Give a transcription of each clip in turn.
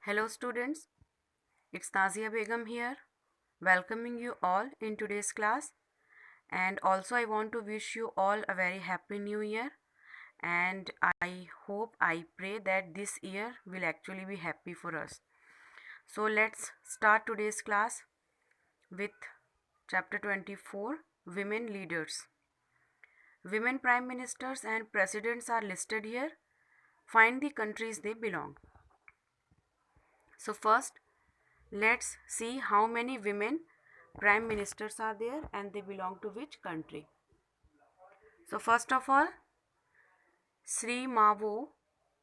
Hello students, it's Nazia Begum here, welcoming you all in today's class. And also I want to wish you all a very happy new year, and I pray that this year will actually be happy for us. So let's start today's class with chapter 24, Women Leaders. Women prime ministers and presidents are listed here. Find the countries they belong. So first, let's see how many women prime ministers are there and they belong to which country. So first of all, Sri Mavo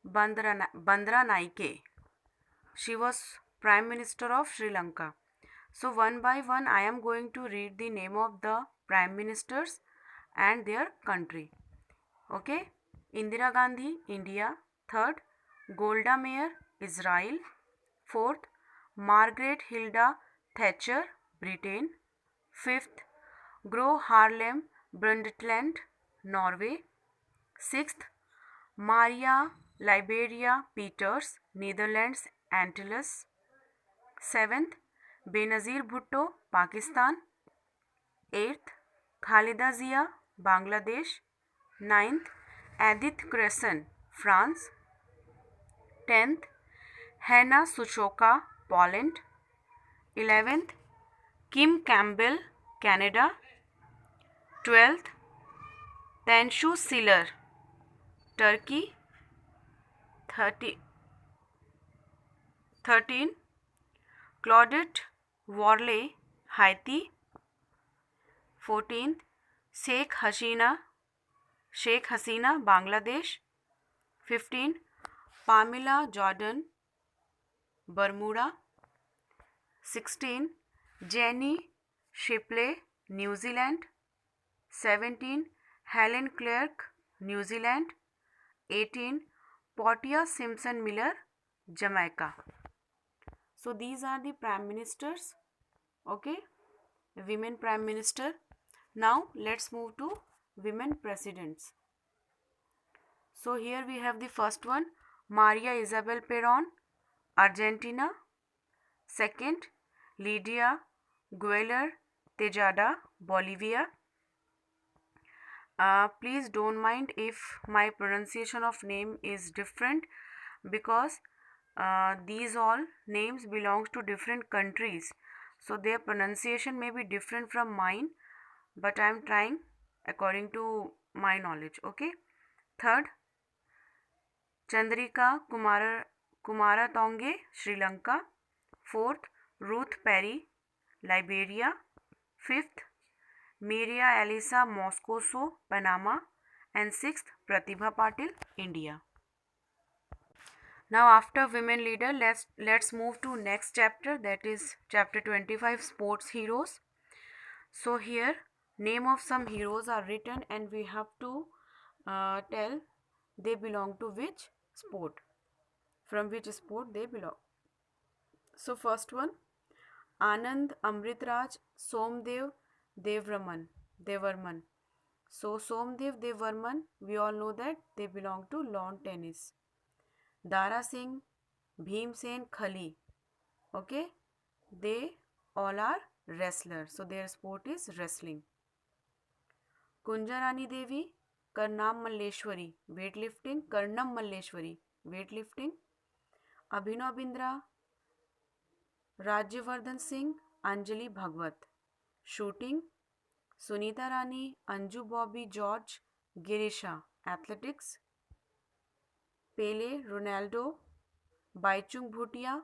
Bandra Naike. She was prime minister of Sri Lanka. So one by one I am going to read the name of the prime ministers and their country. Okay? Indira Gandhi, India. Third, Golda Meir, Israel. Fourth, Margaret Hilda Thatcher, Britain. Fifth, Gro Harlem Brundtland, Norway. Sixth, Maria Liberia Peters, Netherlands, Antilles. Seventh, Benazir Bhutto, Pakistan. Eighth, Khalida Zia, Bangladesh. Ninth, Edith Crescent, France. 10th, Hannah Suchoka, Poland. 11th, Kim Campbell, Canada. 12th, Tanshu Siller, Turkey. 13, Claudette Worley, Haiti. 14th, Sheikh Hasina, Bangladesh. 15, Pamela Jordan, Bermuda. 16, Jenny Shipley, New Zealand. 17, Helen Clark, New Zealand. 18, Portia Simpson Miller, Jamaica. So these are the prime ministers, okay, women prime minister. Now let's move to women presidents. So here we have the first one, Maria Isabel Perón, Argentina. Second, Lydia Gueller Tejada, Bolivia. Please don't mind if my pronunciation of name is different because these all names belongs to different countries, so their pronunciation may be different from mine, but I am trying according to my knowledge. Okay. Third, Chandrika Kumaratonge, Sri Lanka. Fourth, Ruth Perry, Liberia. Fifth, Miria Elisa Moscoso, Panama. And sixth, Pratibha Patil, India. Now after women leader, let's move to next chapter, that is chapter 25, sports heroes. So here name of some heroes are written and we have to tell they belong to which sport, from which sport they belong. So first one, Anand Amritraj Somdev Devarman. So Somdev Devarman, we all know that they belong to lawn tennis. Dara Singh, Bhimsen Khali, okay, they all are wrestlers, so their sport is wrestling. Kunjarani Devi, Karnam Malleshwari, weightlifting. Abhinav Bindra, Rajyavardhan Singh, Anjali Bhagwat, shooting. Sunita Rani, Anju Bobby George, Girisha, athletics. Pele, Ronaldo, Baichung Bhutia,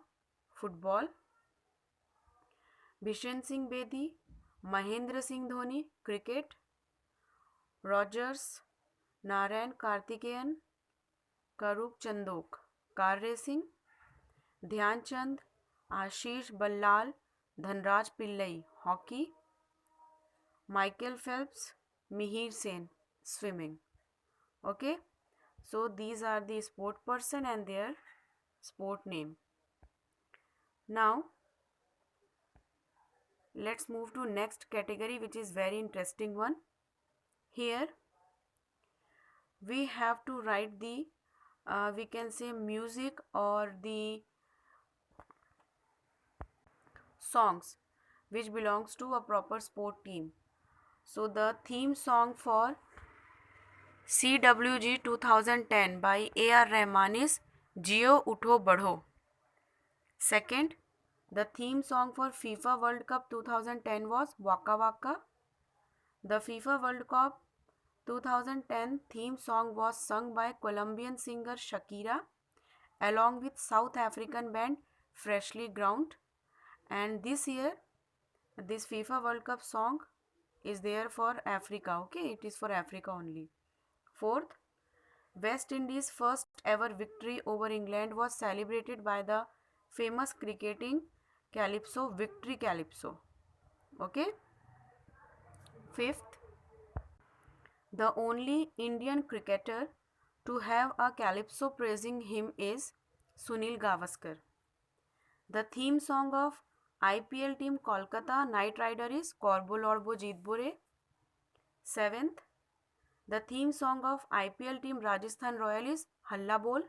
football. Bishen Singh Bedi, Mahendra Singh Dhoni, cricket. Rogers, Narayan Karthikeyan, Karup Chandok, car racing. Dhyan Chand, Ashish Ballal, Dhanraj Pillai, hockey. Michael Phelps, Mihir Sen, swimming. Okay, so these are the sport person and their sport name. Now let's move to next category, which is very interesting one. Here we have to write the we can say music or the songs which belongs to a proper sport team. So the theme song for CWG 2010 by A.R. Rahman is Jio Utho Badho. Second, the theme song for FIFA World Cup 2010 was Waka Waka. The FIFA World Cup 2010 theme song was sung by Colombian singer Shakira along with South African band Freshly Ground. And this year, this FIFA World Cup song is there for Africa. Okay, it is for Africa only. Fourth, West Indies' first ever victory over England was celebrated by the famous cricketing calypso Victory Calypso. Okay. Fifth, the only Indian cricketer to have a calypso praising him is Sunil Gavaskar. The theme song of IPL team Kolkata Knight Rider is Korbo Lorbo Jeetbo Re. Seventh, the theme song of IPL team Rajasthan Royal is Halla Bol.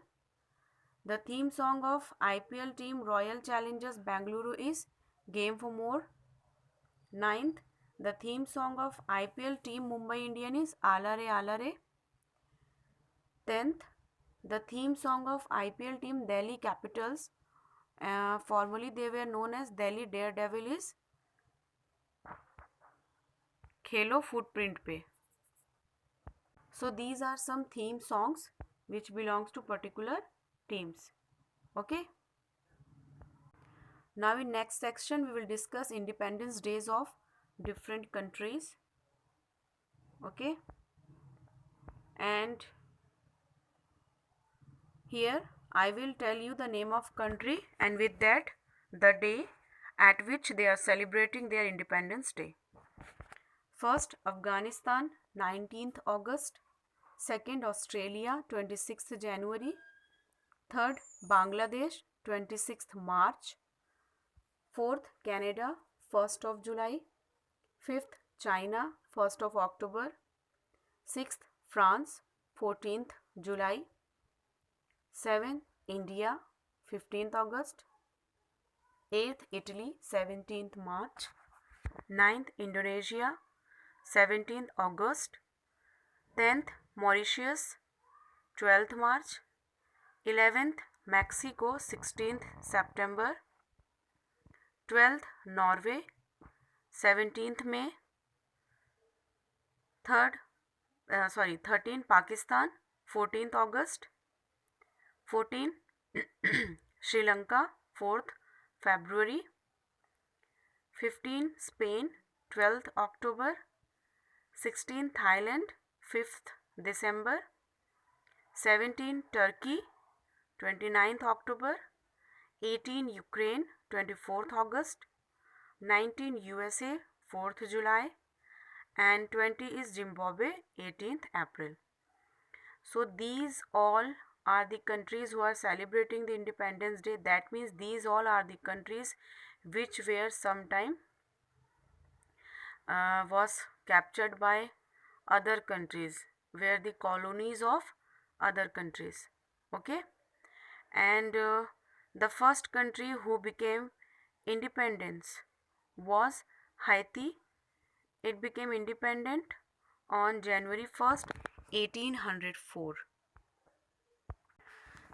The theme song of IPL team Royal Challengers Bangalore is Game for More. Ninth, the theme song of IPL team Mumbai Indian is Ala Re Ala Re. 10th, the theme song of IPL team Delhi Capitals, formerly they were known as Delhi Daredevil, is Khelo Footprint Pe. So these are some theme songs which belongs to particular teams. Okay. Now in next section we will discuss independence days of different countries. Okay. And here I will tell you the name of country and with that the day at which they are celebrating their Independence Day. First, Afghanistan, 19th August. Second, Australia, 26th January. Third, Bangladesh, 26th March. Fourth, Canada, 1st of July. Fifth, China, 1st of October. Sixth, France, 14th July. 7th, India, 15th August. 8th, Italy, 17th March. 9th, Indonesia, 17th August. 10th, Mauritius, 12th March. 11th, Mexico, 16th September. 12th, Norway, 17th May. 13th, Pakistan, 14th August. 14th, Sri Lanka, 4th February. 15th, Spain, 12th October. 16th, Thailand, 5th December. 17th, Turkey, 29th October. 18th, Ukraine, 24th August. 19th, USA, 4th July. And 20 is Zimbabwe, 18th April. So these all are the countries who are celebrating the Independence Day. That means these all are the countries which were sometime was captured by other countries, were the colonies of other countries. Okay. And the first country who became independence was Haiti. It became independent on January 1st, 1804.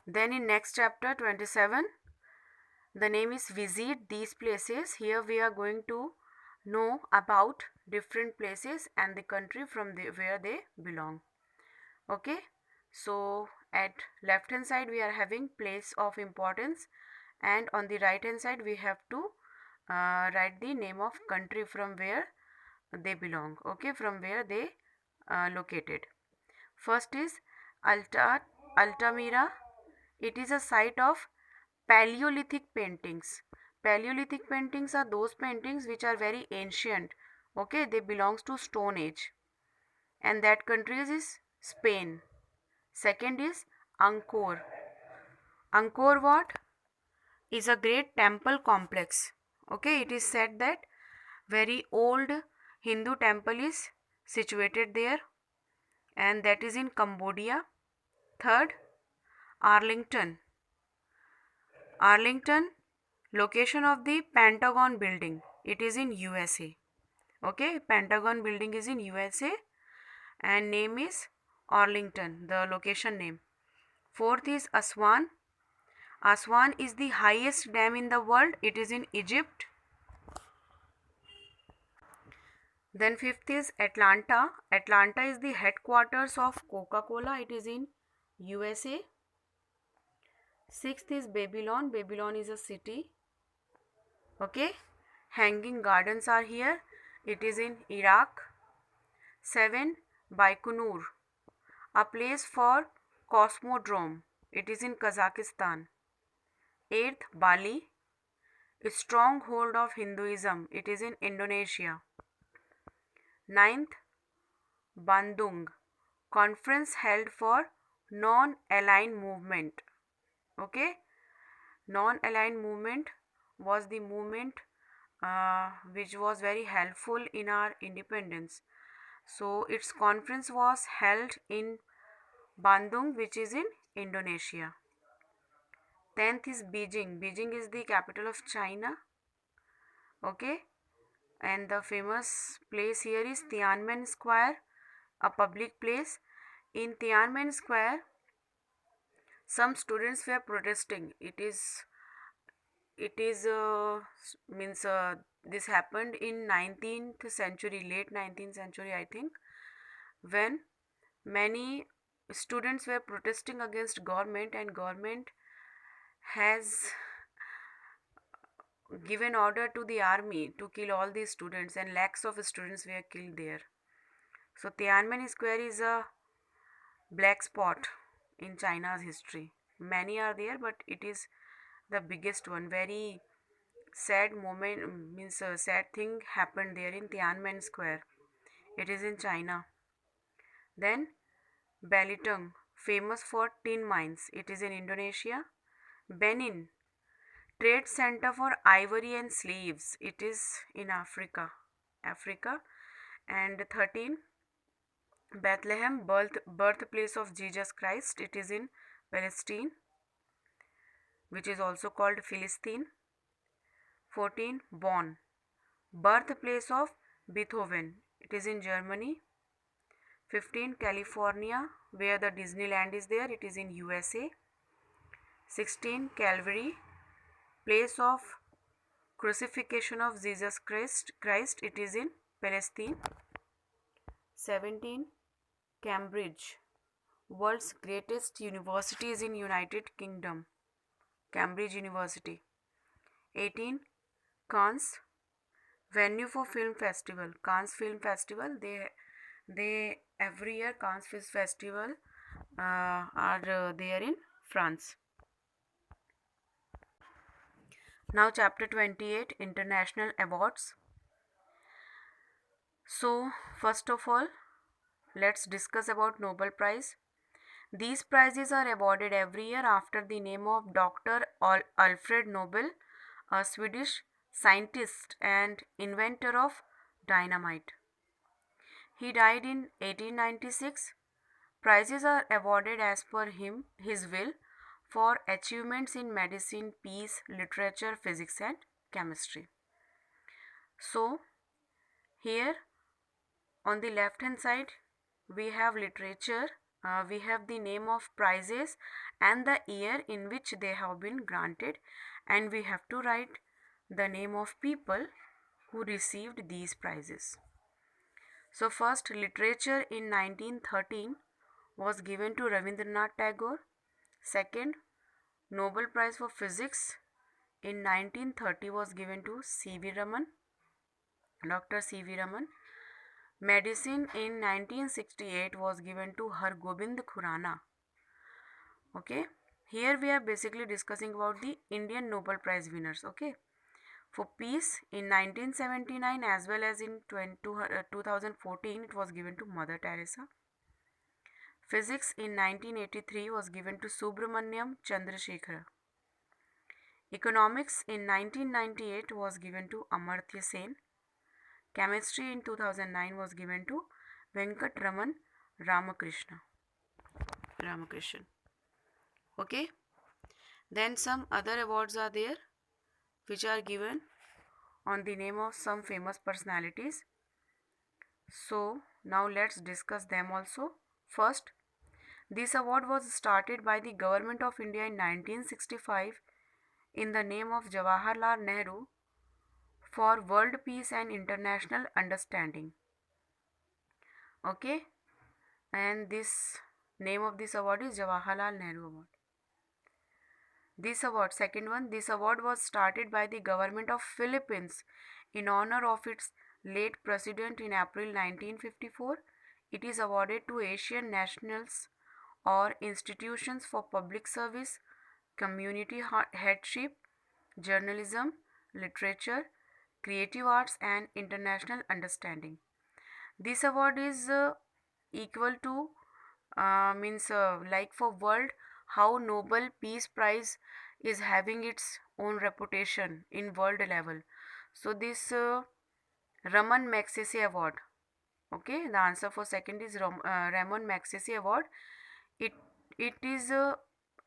Then in next chapter 27, the name is Visit These Places. Here we are going to know about different places and the country from where they belong. Okay. So at left hand side we are having place of importance and on the right hand side we have to write the name of country from where they belong. Okay, from where they located. First is Altamira. It is a site of Paleolithic paintings. Paleolithic paintings are those paintings which are very ancient. Okay, they belongs to Stone Age. And that country is Spain. Second is Angkor. Angkor Wat is a great temple complex. Okay, it is said that very old Hindu temple is situated there and that is in Cambodia. Third, Arlington. Arlington Location of the Pentagon building, it is in USA. Okay, Pentagon building is in USA and name is Arlington, the location name. Fourth is Aswan. Aswan is the highest dam in the world, it is in Egypt. Then fifth is Atlanta. Atlanta is the headquarters of Coca-Cola, it is in USA. Sixth is Babylon. Babylon is a city. Okay, Hanging Gardens are here, it is in Iraq. 7. Baikonur, a place for Cosmodrome, it is in Kazakhstan. 8th, Bali, a stronghold of Hinduism, it is in Indonesia. 9th, Bandung, conference held for non-aligned movement. Okay, non-aligned movement was the movement which was very helpful in our independence. So its conference was held in Bandung, which is in Indonesia. 10th is Beijing. Beijing is the capital of China. Okay, and the famous place here is Tiananmen Square, a public place. In Tiananmen Square, some students were protesting. It is means this happened in 19th century, late 19th century, I think, when many students were protesting against government, and government has given order to the army to kill all these students, and lakhs of students were killed there. So Tiananmen Square is a black spot in China's history. Many are there, but it is the biggest one. Very sad moment, means a sad thing happened there in Tiananmen Square. It is in China. Then Belitung, famous for tin mines. It is in Indonesia. Benin, trade center for ivory and slaves. It is in Africa. And 13, Bethlehem, birthplace of Jesus Christ. It is in Palestine, which is also called Philistine. 14, Bonn, birthplace of Beethoven. It is in Germany. 15, California, where the Disneyland is there. It is in USA. 16, Calvary, place of crucifixion of Jesus Christ. It is in Palestine. 17, Cambridge, world's greatest university is in United Kingdom, Cambridge University. 18, Cannes, venue for film festival. Cannes Film Festival, they every year Cannes Film Festival are there in France. Now chapter 28, international awards. So first of all, let's discuss about Nobel Prize. These prizes are awarded every year after the name of Dr. Alfred Nobel, a Swedish scientist and inventor of dynamite. He died in 1896. Prizes are awarded as per his will for achievements in medicine, peace, literature, physics and chemistry. So here on the left hand side we have literature, we have the name of prizes and the year in which they have been granted, and we have to write the name of people who received these prizes. So first, literature in 1913 was given to Rabindranath Tagore. Second, Nobel Prize for Physics in 1930 was given to C.V. Raman, Dr. C.V. Raman. Medicine in 1968 was given to Hargobind Khurana. Okay, here we are basically discussing about the Indian Nobel Prize winners. Okay, for peace in 1979 as well as in 2014 it was given to Mother Teresa. Physics in 1983 was given to Subramaniam Chandrasekhar. Economics in 1998 was given to Amartya Sen. Chemistry in 2009 was given to Venkatraman Ramakrishnan. Okay, then some other awards are there. which are given on the name of some famous personalities. So now let's discuss them also. First, this award was started by the Government of India in 1965 in the name of Jawaharlal Nehru for world peace and international understanding. Okay, and this name of this award is Jawaharlal Nehru Award. This award, second one, this award was started by the government of Philippines in honor of its late president in April 1954. It is awarded to Asian nationals or institutions for public service, community headship, journalism, literature, creative arts, and international understanding. This award is equal to means like for world how Nobel Peace Prize is having its own reputation in world level. So this Raman Magsaysay Award. Okay, the answer for second is Raman Magsaysay Award. It it is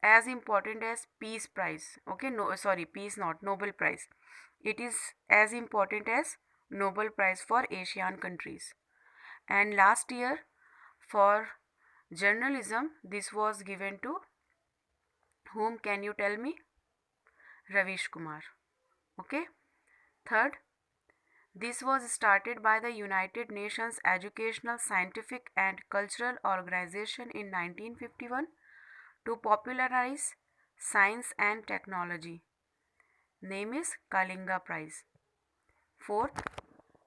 as important as Peace Prize. Okay, no, sorry, Peace not Nobel Prize. It is as important as Nobel Prize for Asian countries. And last year for journalism, this was given to whom, can you tell me? Ravish Kumar. Okay. Third, this was started by the United Nations Educational, Scientific and Cultural Organization in 1951 to popularize science and technology. Name is Kalinga Prize. Fourth,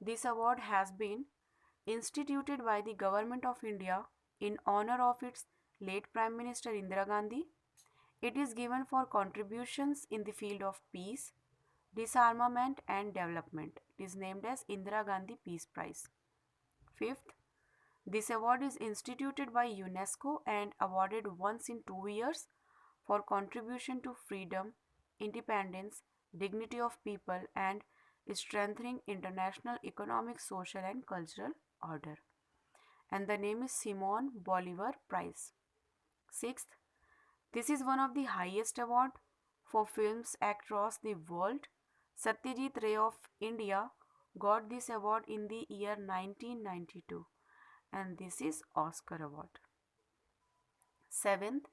this award has been instituted by the Government of India in honor of its late Prime Minister Indira Gandhi. It is given for contributions in the field of peace, disarmament and development. It is named as Indira Gandhi Peace Prize. Fifth, this award is instituted by UNESCO and awarded once in 2 years for contribution to freedom, independence, dignity of people and strengthening international economic, social and cultural order. And the name is Simon Bolivar Prize. Sixth, this is one of the highest award for films across the world. Satyajit Ray of India got this award in the year 1992 and this is Oscar award. Seventh,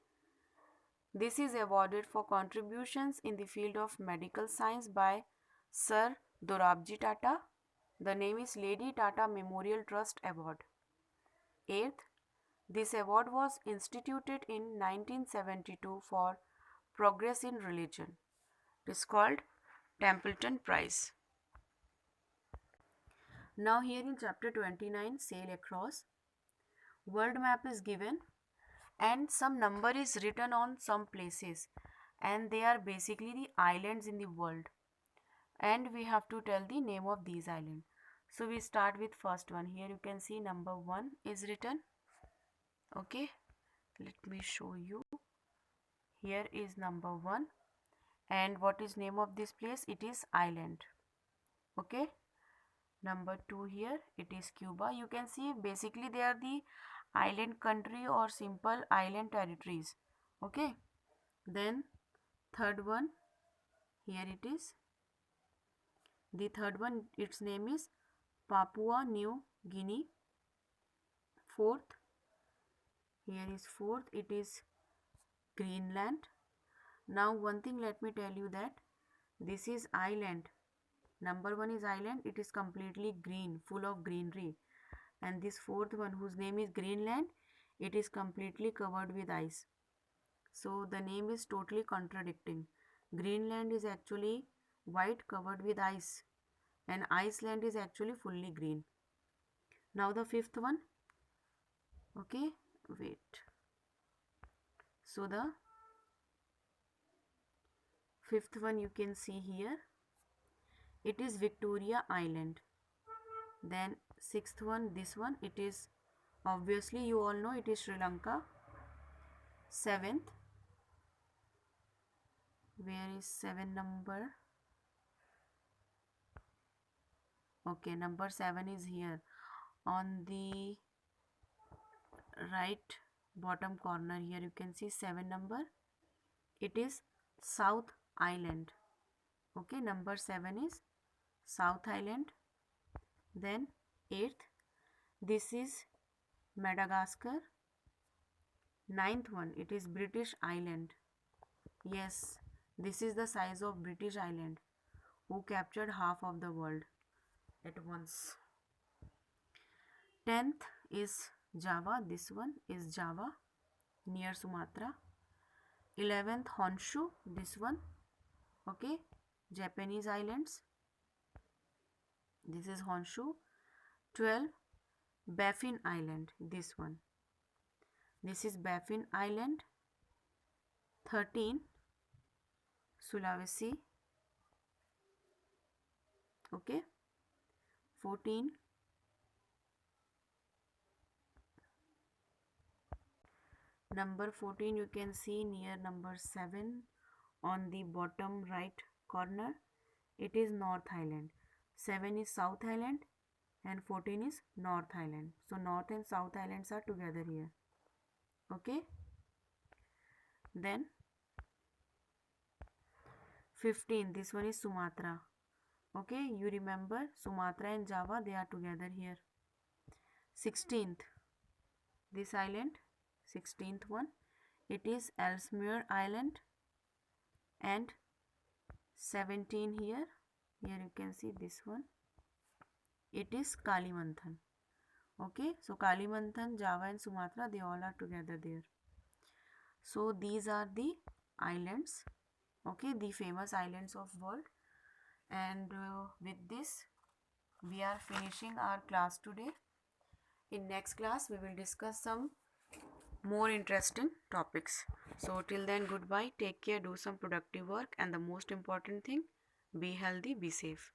this is awarded for contributions in the field of medical science by Sir Dorabji Tata. The name is Lady Tata Memorial Trust Award. Eighth, this award was instituted in 1972 for progress in religion. It is called Templeton Prize. Now here in chapter 29, Sail Across, world map is given and some number is written on some places and they are basically the islands in the world and we have to tell the name of these islands. So we start with first one. Here you can see number 1 is written. Okay, let me show you. Here is number 1 and what is name of this place? It is island. Okay, number 2 here it is Cuba. You can see basically they are the island country or simple island territories. Okay, then third one, here it is. The third one, its name is Papua New Guinea. Fourth, here is fourth, it is Greenland. Now one thing let me tell you that this is island. Number 1 is island, it is completely green, full of greenery. And this fourth one whose name is Greenland, it is completely covered with ice. So the name is totally contradicting. Greenland is actually white covered with ice and Iceland is actually fully green. Now the fifth one. Okay, wait. So the fifth one you can see here. It is Victoria Island. Then sixth one, this one, it is obviously you all know it is Sri Lanka. Seventh, where is 7 number? Okay, number 7 is here on the right bottom corner. Here you can see 7 number. It is South Island. Okay, number 7 is South Island. Then 8th, this is Madagascar. 9th one, it is British Island. Yes, this is the size of British Island, who captured half of the world at once. 10th is Java. This one is Java near Sumatra. 11th, Honshu. This one, okay, Japanese islands. This is Honshu. 12, Baffin Island. This one. This is Baffin Island. 13, Sulawesi. Okay. 14, number 14 you can see near number 7 on the bottom right corner. It is North Island. 7 is South Island and 14 is North Island. So North and South Islands are together here. Okay. Then 15, this one is Sumatra. Okay, you remember Sumatra and Java, they are together here. 16th, this island, 16th one, it is Ellesmere Island. And 17 here you can see this one, it is Kalimantan. Okay, so Kalimantan, Java and Sumatra, they all are together there. So these are the islands, okay, the famous islands of world. And with this we are finishing our class today. In next class we will discuss some more interesting topics. So till then, goodbye, take care, do some productive work, and the most important thing, be healthy, be safe.